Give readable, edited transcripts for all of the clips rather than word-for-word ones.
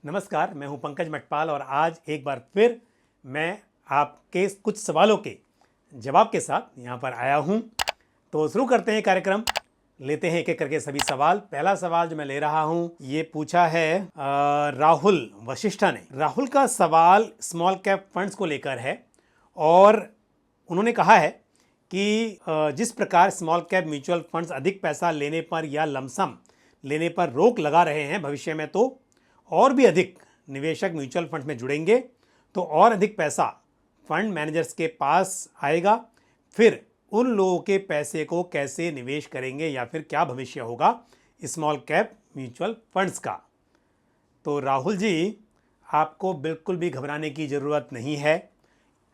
नमस्कार, मैं हूं पंकज मटपाल और आज एक बार फिर मैं आपके कुछ सवालों के जवाब के साथ यहां पर आया हूं। तो शुरू करते हैं कार्यक्रम, लेते हैं एक एक करके सभी सवाल। पहला सवाल जो मैं ले रहा हूं ये पूछा है राहुल वशिष्ठा ने। राहुल का सवाल स्मॉल कैप फंड्स को लेकर है और उन्होंने कहा है कि जिस प्रकार स्मॉल कैप म्यूचुअल फंड्स अधिक पैसा लेने पर या लमसम लेने पर रोक लगा रहे हैं, भविष्य में तो और भी अधिक निवेशक म्यूचुअल फंड में जुड़ेंगे तो और अधिक पैसा फंड मैनेजर्स के पास आएगा। फिर उन लोगों के पैसे को कैसे निवेश करेंगे या फिर क्या भविष्य होगा स्मॉल कैप म्यूचुअल फंड्स का। तो राहुल जी, आपको बिल्कुल भी घबराने की ज़रूरत नहीं है।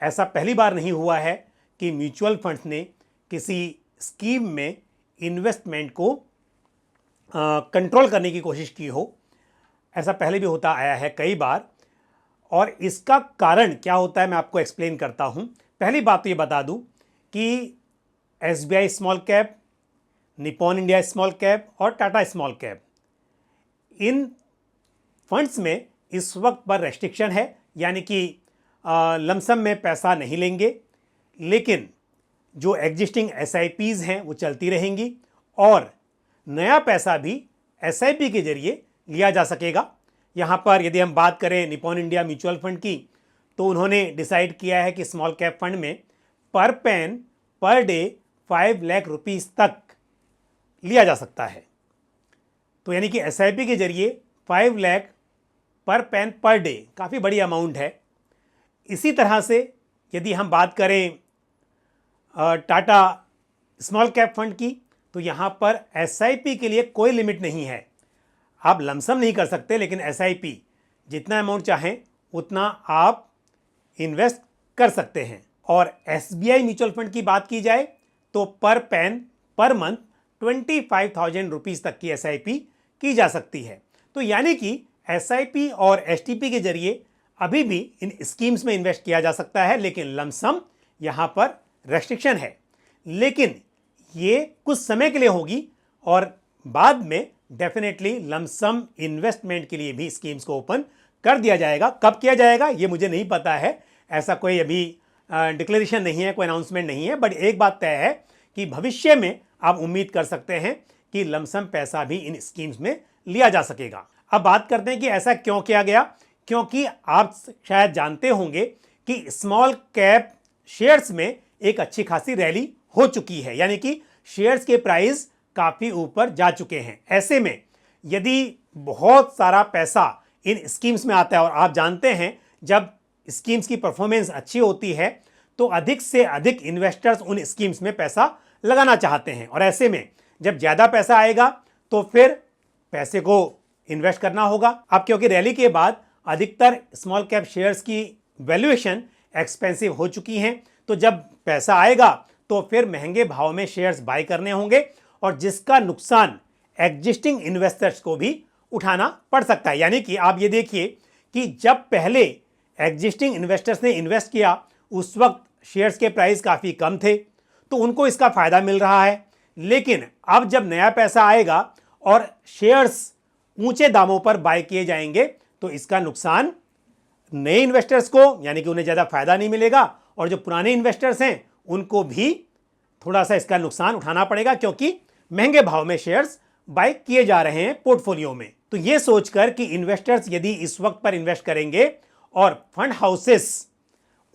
ऐसा पहली बार नहीं हुआ है कि म्यूचुअल फंड्स ने किसी स्कीम में इन्वेस्टमेंट को कंट्रोल करने की कोशिश की हो। ऐसा पहले भी होता आया है कई बार, और इसका कारण क्या होता है मैं आपको एक्सप्लेन करता हूं। पहली बात तो ये बता दूं कि SBI small cap, Nippon India small cap और टाटा स्मॉल कैप, इन फंड्स में इस वक्त पर रेस्ट्रिक्शन है, यानी कि लमसम में पैसा नहीं लेंगे, लेकिन जो एग्जिस्टिंग एसआईपीज़ हैं वो चलती रहेंगी और नया पैसा भी एसआईपी के जरिए लिया जा सकेगा। यहाँ पर यदि हम बात करें निप्पॉन इंडिया म्यूचुअल फंड की, तो उन्होंने डिसाइड किया है कि स्मॉल कैप फंड में पर pan per day 5 lakh rupees तक लिया जा सकता है। तो यानी कि एसआईपी के जरिए 5 लाख पर पैन पर डे काफ़ी बड़ी अमाउंट है। इसी तरह से यदि हम बात करें टाटा स्मॉल कैप फंड की, तो यहाँ पर एसआईपी के लिए कोई लिमिट नहीं है। आप लमसम नहीं कर सकते, लेकिन एसआईपी जितना अमाउंट चाहें उतना आप इन्वेस्ट कर सकते हैं। और एसबीआई म्यूचुअल फंड की बात की जाए तो पर पैन पर मंथ 25,000 रुपीज़ तक की एसआईपी की जा सकती है। तो यानी कि एसआईपी और एसटीपी के जरिए अभी भी इन स्कीम्स में इन्वेस्ट किया जा सकता है, लेकिन लमसम यहाँ पर रेस्ट्रिक्शन है। लेकिन ये कुछ समय के लिए होगी और बाद में डेफिनेटली लमसम इन्वेस्टमेंट के लिए भी स्कीम्स को ओपन कर दिया जाएगा। कब किया जाएगा ये मुझे नहीं पता है, ऐसा कोई अभी डिक्लेरेशन नहीं है, कोई अनाउंसमेंट नहीं है। बट एक बात तय है कि भविष्य में आप उम्मीद कर सकते हैं कि लमसम पैसा भी इन स्कीम्स में लिया जा सकेगा। अब बात करते हैं कि ऐसा क्यों किया गया। क्योंकि आप शायद जानते होंगे कि स्मॉल कैप शेयर्स में एक अच्छी खासी रैली हो चुकी है, यानी कि शेयर्स के प्राइस काफ़ी ऊपर जा चुके हैं। ऐसे में यदि बहुत सारा पैसा इन स्कीम्स में आता है, और आप जानते हैं जब स्कीम्स की परफॉर्मेंस अच्छी होती है तो अधिक से अधिक इन्वेस्टर्स उन स्कीम्स में पैसा लगाना चाहते हैं, और ऐसे में जब ज़्यादा पैसा आएगा तो फिर पैसे को इन्वेस्ट करना होगा। अब क्योंकि रैली के बाद अधिकतर स्मॉल कैप शेयर्स की वैल्यूएशन एक्सपेंसिव हो चुकी हैं, तो जब पैसा आएगा तो फिर महंगे भाव में शेयर्स बाय करने होंगे, और जिसका नुकसान एग्जिस्टिंग इन्वेस्टर्स को भी उठाना पड़ सकता है। यानी कि आप ये देखिए कि जब पहले एग्जिस्टिंग इन्वेस्टर्स ने इन्वेस्ट किया उस वक्त शेयर्स के प्राइस काफ़ी कम थे, तो उनको इसका फ़ायदा मिल रहा है। लेकिन अब जब नया पैसा आएगा और शेयर्स ऊंचे दामों पर बाय किए जाएंगे तो इसका नुकसान नए इन्वेस्टर्स को, यानी कि उन्हें ज़्यादा फ़ायदा नहीं मिलेगा, और जो पुराने इन्वेस्टर्स हैं उनको भी थोड़ा सा इसका नुकसान उठाना पड़ेगा, क्योंकि महंगे भाव में शेयर्स बाय किए जा रहे हैं पोर्टफोलियो में। तो ये सोचकर कि इन्वेस्टर्स यदि इस वक्त पर इन्वेस्ट करेंगे और फंड हाउसेस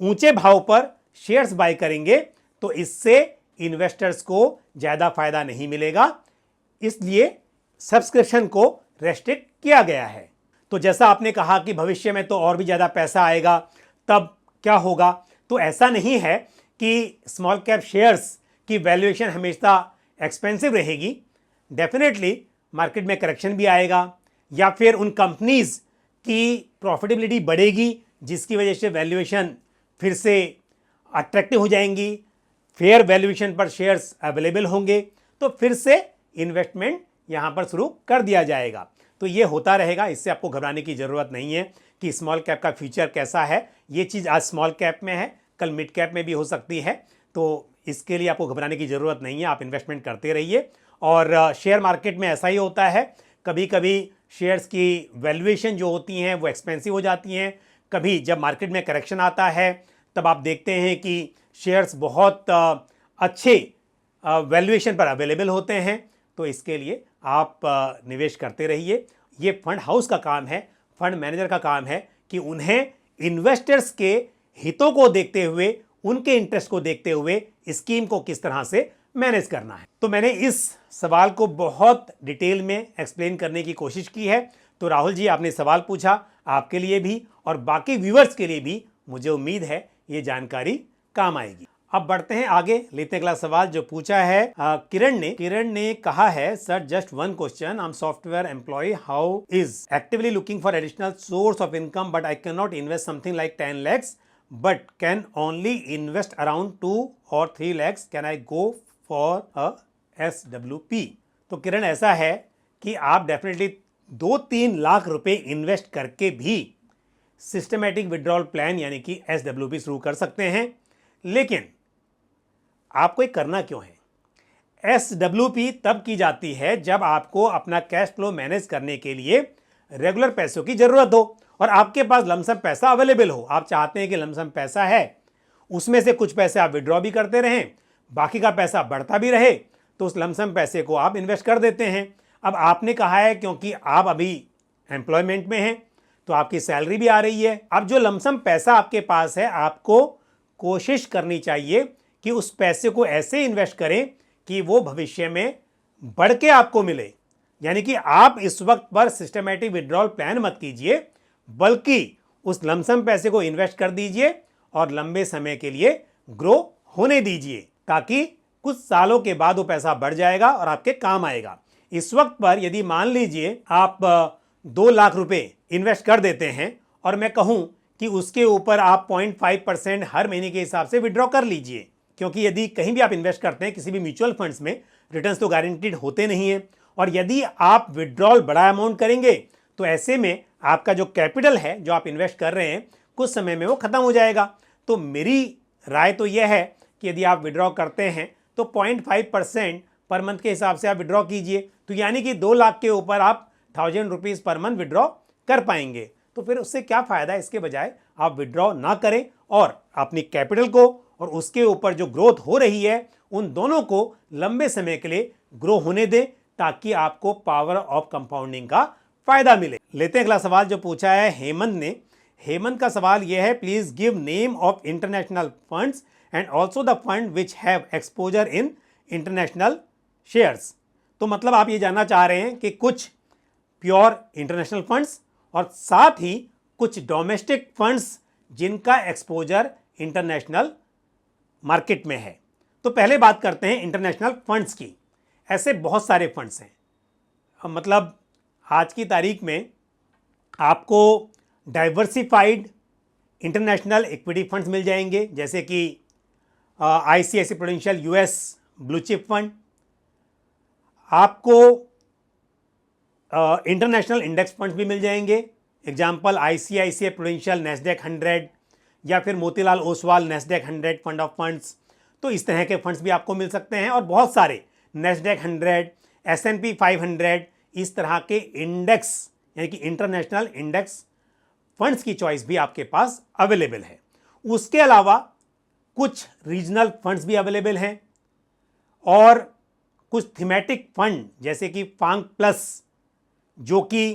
ऊंचे भाव पर शेयर्स बाय करेंगे तो इससे इन्वेस्टर्स को ज़्यादा फायदा नहीं मिलेगा, इसलिए सब्सक्रिप्शन को रेस्ट्रिक्ट किया गया है। तो जैसा आपने कहा कि भविष्य में तो और भी ज़्यादा पैसा आएगा, तब क्या होगा, तो ऐसा नहीं है कि स्मॉल कैप शेयर्स की वैल्यूएशन हमेशा एक्सपेंसिव रहेगी। डेफिनेटली मार्केट में करेक्शन भी आएगा, या फिर उन कंपनीज की प्रॉफिटेबिलिटी बढ़ेगी जिसकी वजह से वैल्यूएशन फिर से अट्रैक्टिव हो जाएंगी, फेयर वैल्यूएशन पर शेयर्स अवेलेबल होंगे, तो फिर से इन्वेस्टमेंट यहाँ पर शुरू कर दिया जाएगा। तो ये होता रहेगा, इससे आपको घबराने की ज़रूरत नहीं है कि स्मॉल कैप का फ्यूचर कैसा है। ये चीज़ आज स्मॉल कैप में है, कल मिड कैप में भी हो सकती है, तो इसके लिए आपको घबराने की ज़रूरत नहीं है। आप इन्वेस्टमेंट करते रहिए, और शेयर मार्केट में ऐसा ही होता है, कभी कभी शेयर्स की वैल्यूएशन जो होती हैं वो एक्सपेंसिव हो जाती हैं। कभी जब मार्केट में करेक्शन आता है तब आप देखते हैं कि शेयर्स बहुत अच्छे वैल्यूएशन पर अवेलेबल होते हैं। तो इसके लिए आप निवेश करते रहिए। ये फंड हाउस का काम है, फंड मैनेजर का काम है कि उन्हें इन्वेस्टर्स के हितों को देखते हुए, उनके इंटरेस्ट को देखते हुए स्कीम को किस तरह से मैनेज करना है। तो मैंने इस सवाल को बहुत डिटेल में एक्सप्लेन करने की कोशिश की है। तो राहुल जी, आपने सवाल पूछा, आपके लिए भी और बाकी व्यूअर्स के लिए भी मुझे उम्मीद है ये जानकारी काम आएगी। अब बढ़ते हैं आगे, लेते हैं अगला सवाल जो पूछा है किरण ने कहा है, sir just one question, I am software employ, how is actively looking for additional source of income but I can not invest something like 10 lakhs but can only invest around 2 or 3 lakhs, can I go for a SWP? तो किरण, ऐसा है कि आप definitely 2-3 lakh रुपए invest करके भी systematic withdrawal plan यानी कि SWP शुरू कर सकते हैं। लेकिन आपको ये करना क्यों है? SWP तब की जाती है जब आपको अपना कैश फ्लो मैनेज करने के लिए रेगुलर पैसों की जरूरत हो और आपके पास लमसम पैसा अवेलेबल हो। आप चाहते हैं कि लमसम पैसा है, उसमें से कुछ पैसे आप विड्रॉ भी करते रहें, बाकी का पैसा बढ़ता भी रहे, तो उस लमसम पैसे को आप इन्वेस्ट कर देते हैं। अब आपने कहा है क्योंकि आप अभी एम्प्लॉयमेंट में हैं तो आपकी सैलरी भी आ रही है। अब जो लमसम पैसा आपके पास है, आपको कोशिश करनी चाहिए कि उस पैसे को ऐसे इन्वेस्ट करें कि वो भविष्य में बढ़ के आपको मिले। यानी कि आप इस वक्त पर सिस्टमैटिक विड्रॉल प्लान मत कीजिए, बल्कि उस लमसम पैसे को इन्वेस्ट कर दीजिए और लंबे समय के लिए ग्रो होने दीजिए, ताकि कुछ सालों के बाद वो पैसा बढ़ जाएगा और आपके काम आएगा। इस वक्त पर यदि मान लीजिए आप 2 लाख रुपए इन्वेस्ट कर देते हैं और मैं कहूं कि उसके ऊपर आप 0.5% हर महीने के हिसाब से विड्रॉ कर लीजिए, क्योंकि यदि कहीं भी आप इन्वेस्ट करते हैं किसी भी म्यूचुअल फंड्स में, रिटर्न्स तो गारंटीड होते नहीं हैं। और यदि आप विड्रॉल बड़ा अमाउंट करेंगे तो ऐसे में आपका जो कैपिटल है जो आप इन्वेस्ट कर रहे हैं, कुछ समय में वो खत्म हो जाएगा। तो मेरी राय तो यह है कि यदि आप विड्रॉ करते हैं तो 0.5% पर मंथ के हिसाब से आप विड्रॉ कीजिए। तो यानी कि 2 लाख के ऊपर आप 1000 रुपीज़ पर मंथ विड्रॉ कर पाएंगे। तो फिर उससे क्या फ़ायदा है? इसके बजाय आप विड्रॉ ना करें और अपनी कैपिटल को और उसके ऊपर जो ग्रोथ हो रही है, उन दोनों को लंबे समय के लिए ग्रो होने दें, ताकि आपको पावर ऑफ कंपाउंडिंग का फायदा मिले। लेते हैं अगला सवाल जो पूछा है हेमंत ने। हेमंत का सवाल यह है, please give name of international funds and also the fund which have exposure in international shares. तो मतलब आप ये जानना चाह रहे हैं कि कुछ प्योर इंटरनेशनल फंड्स और साथ ही कुछ डोमेस्टिक फंड्स जिनका एक्सपोजर इंटरनेशनल मार्केट में है। तो पहले बात करते हैं इंटरनेशनल फंड्स की। ऐसे बहुत सारे फंड्स हैं, मतलब आज की तारीख में आपको डाइवर्सिफाइड इंटरनेशनल इक्विटी फंड्स मिल जाएंगे, जैसे कि ICICI prudential US blue chip fund. आपको इंटरनेशनल इंडेक्स फंड्स भी मिल जाएंगे, एग्जांपल ICICI प्रूडेंशियल नैस्डैक 100 या फिर Motilal Oswal Nasdaq 100 fund of funds. तो इस तरह के फंड्स भी आपको मिल सकते हैं और बहुत सारे नैस्डैक 100, S&P 500, इस तरह के इंडेक्स यानी कि इंटरनेशनल इंडेक्स फंड्स की चॉइस भी आपके पास अवेलेबल है। उसके अलावा कुछ रीजनल फंड्स भी अवेलेबल हैं और कुछ थीमेटिक फंड जैसे कि फांग प्लस, जो कि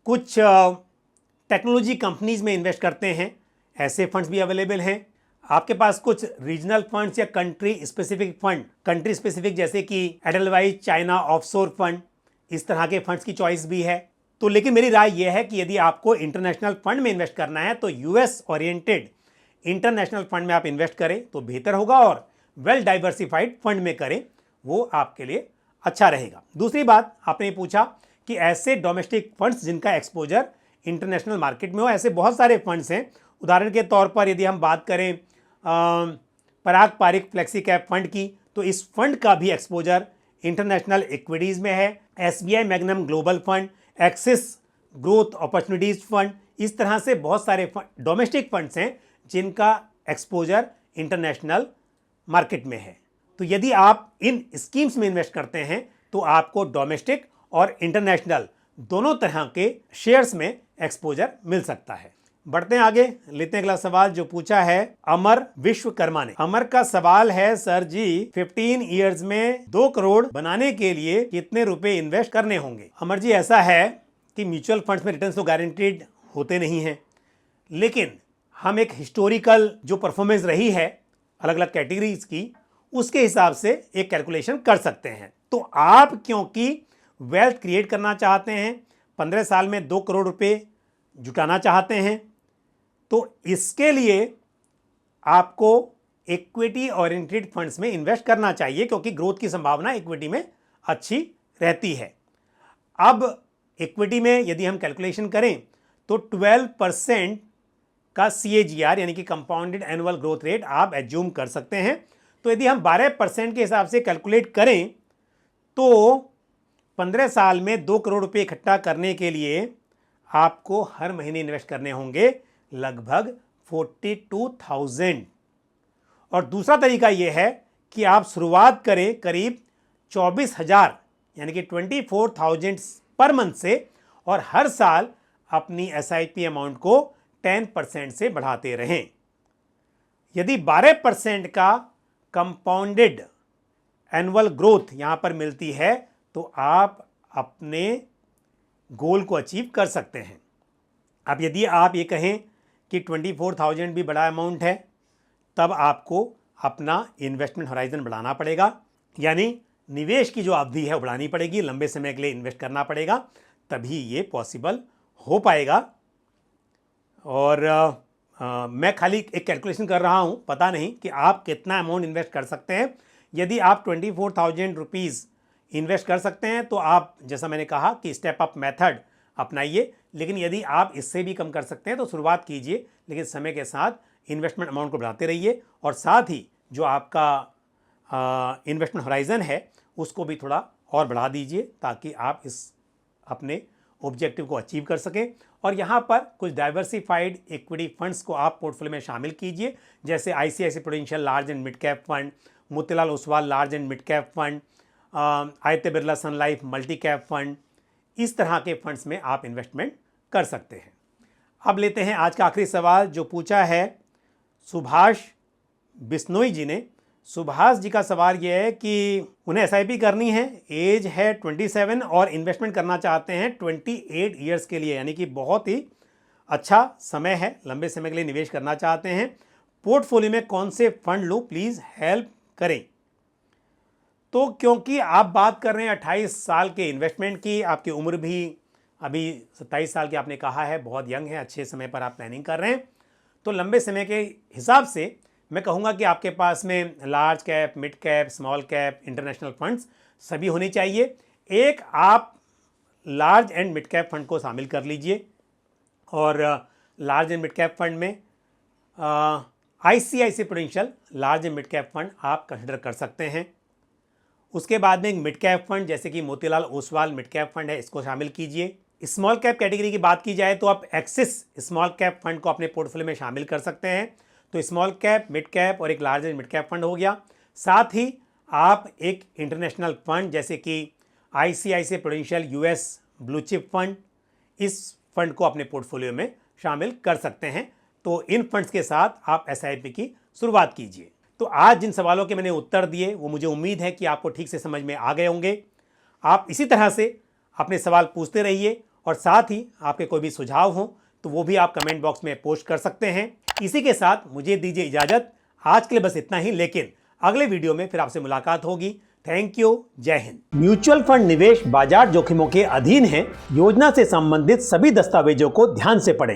कुछ टेक्नोलॉजी कंपनीज में इन्वेस्ट करते हैं, ऐसे फंड्स भी अवेलेबल हैं। आपके पास कुछ रीजनल फंड्स या country specific fund, country specific जैसे कि एडलवाइज चाइना ऑफशोर फंड, इस तरह के फंड्स की चॉइस भी है। तो लेकिन मेरी राय यह है कि यदि आपको इंटरनेशनल फंड में इन्वेस्ट करना है तो US ओरिएंटेड इंटरनेशनल फंड में आप इन्वेस्ट करें तो बेहतर होगा और वेल डाइवर्सिफाइड फंड में करें, वो आपके लिए अच्छा रहेगा। दूसरी बात, आपने पूछा कि ऐसे डोमेस्टिक फंड्स जिनका एक्सपोजर इंटरनेशनल मार्केट में हो, ऐसे बहुत सारे फंड्स हैं। उदाहरण के तौर पर यदि हम बात करें पराग पारिक फ्लेक्सी कैप फंड की, तो इस फंड का भी एक्सपोजर इंटरनेशनल इक्विटीज़ में है। SBI magnum global fund, axis growth opportunities fund, इस तरह से बहुत सारे डोमेस्टिक फंड्स हैं जिनका एक्सपोजर इंटरनेशनल मार्केट में है। तो यदि आप इन स्कीम्स में इन्वेस्ट करते हैं तो आपको डोमेस्टिक और इंटरनेशनल दोनों तरह के शेयर्स में एक्सपोजर मिल सकता है। बढ़ते हैं आगे, लेते हैं अगला सवाल जो पूछा है अमर विश्वकर्मा ने। अमर का सवाल है, सर जी 15 इयर्स में 2 करोड़ बनाने के लिए कितने रुपए इन्वेस्ट करने होंगे? अमर जी, ऐसा है कि म्यूचुअल फंड्स में रिटर्न्स तो गारंटीड होते नहीं हैं, लेकिन हम एक हिस्टोरिकल जो परफॉर्मेंस रही है अलग अलग कैटेगरीज की, उसके हिसाब से एक कैलकुलेशन कर सकते हैं। तो आप क्योंकि वेल्थ क्रिएट करना चाहते हैं, 15 साल में 2 करोड़ रुपए जुटाना चाहते हैं, तो इसके लिए आपको इक्विटी ओरिएंटेड फंड्स में इन्वेस्ट करना चाहिए, क्योंकि ग्रोथ की संभावना इक्विटी में अच्छी रहती है। अब इक्विटी में यदि हम कैलकुलेशन करें तो 12% का CAGR यानी कि कंपाउंडेड एनुअल ग्रोथ रेट आप एज्यूम कर सकते हैं। तो यदि हम 12% के हिसाब से कैलकुलेट करें तो 15 साल में 2 करोड़ रुपए इकट्ठा करने के लिए आपको हर महीने इन्वेस्ट करने होंगे लगभग 42,000। और दूसरा तरीका यह है कि आप शुरुआत करें करीब 24,000 यानी कि 24,000 पर मंथ से, और हर साल अपनी SIP अमाउंट को 10% से बढ़ाते रहें। यदि 12% का कंपाउंडेड एनुअल ग्रोथ यहां पर मिलती है तो आप अपने गोल को अचीव कर सकते हैं। अब यदि आप ये कहें कि 24,000 भी बड़ा अमाउंट है, तब आपको अपना इन्वेस्टमेंट होराइजन बढ़ाना पड़ेगा, यानी निवेश की जो अवधि है वो बढ़ानी पड़ेगी, लंबे समय के लिए इन्वेस्ट करना पड़ेगा, तभी ये पॉसिबल हो पाएगा। और मैं खाली एक कैलकुलेशन कर रहा हूँ, पता नहीं कि आप कितना अमाउंट इन्वेस्ट कर सकते हैं। यदि आप 24,000 रुपीज़ इन्वेस्ट कर सकते हैं तो आप, जैसा मैंने कहा कि स्टेप अप मेथड अपनाइए, लेकिन यदि आप इससे भी कम कर सकते हैं तो शुरुआत कीजिए, लेकिन समय के साथ इन्वेस्टमेंट अमाउंट को बढ़ाते रहिए, और साथ ही जो आपका इन्वेस्टमेंट होराइजन है उसको भी थोड़ा और बढ़ा दीजिए, ताकि आप इस अपने ऑब्जेक्टिव को अचीव कर सकें। और यहाँ पर कुछ डाइवर्सिफाइड इक्विटी फंड्स को आप पोर्टफोलियो में शामिल कीजिए, जैसे ICICI prudential large and mid cap fund, Motilal Oswal large and mid cap fund, Aditya Birla sun life multi cap fund. इस तरह के फंड्स में आप इन्वेस्टमेंट कर सकते हैं। अब लेते हैं आज का आखिरी सवाल जो पूछा है सुभाष बिश्नोई जी ने। सुभाष जी का सवाल यह है कि उन्हें SIP करनी है, एज है 27 और इन्वेस्टमेंट करना चाहते हैं 28 ईयर्स के लिए, यानी कि बहुत ही अच्छा समय है, लंबे समय के लिए निवेश करना चाहते हैं। पोर्टफोलियो में कौन से फंड लूँ, प्लीज़ हेल्प करें। तो क्योंकि आप बात कर रहे हैं 28 साल के इन्वेस्टमेंट की, आपकी उम्र भी अभी 27 साल की आपने कहा है, बहुत यंग है, अच्छे समय पर आप प्लानिंग कर रहे हैं, तो लंबे समय के हिसाब से मैं कहूँगा कि आपके पास में large cap, mid cap, small cap, international funds सभी होने चाहिए। एक आप large and mid cap fund को शामिल कर लीजिए, और large and mid cap fund में ICICI prudential large and mid cap fund आप कंसिडर कर सकते हैं। उसके बाद में एक मिड कैप फंड जैसे कि Motilal Oswal mid cap fund है, इसको शामिल कीजिए। स्मॉल कैप कैटेगरी की बात की जाए तो आप एक्सिस स्मॉल कैप फंड को अपने पोर्टफोलियो में शामिल कर सकते हैं। तो स्मॉल कैप, मिड कैप और एक large and mid cap fund हो गया। साथ ही आप एक इंटरनेशनल फंड जैसे कि ICICI prudential US blue chip fund, इस फंड को अपने पोर्टफोलियो में शामिल कर सकते हैं। तो इन फंड्स के साथ आप SIP की शुरुआत कीजिए। तो आज जिन सवालों के मैंने उत्तर दिए वो मुझे उम्मीद है कि आपको ठीक से समझ में आ गए होंगे। आप इसी तरह से अपने सवाल पूछते रहिए, और साथ ही आपके कोई भी सुझाव हो तो वो भी आप कमेंट बॉक्स में पोस्ट कर सकते हैं। इसी के साथ मुझे दीजिए इजाज़त, आज के लिए बस इतना ही, लेकिन अगले वीडियो में फिर आपसे मुलाकात होगी। थैंक यू, जय हिंद। म्यूचुअल फंड निवेश बाजार जोखिमों के अधीन है। योजना से संबंधित सभी दस्तावेजों को ध्यान से पढ़ें।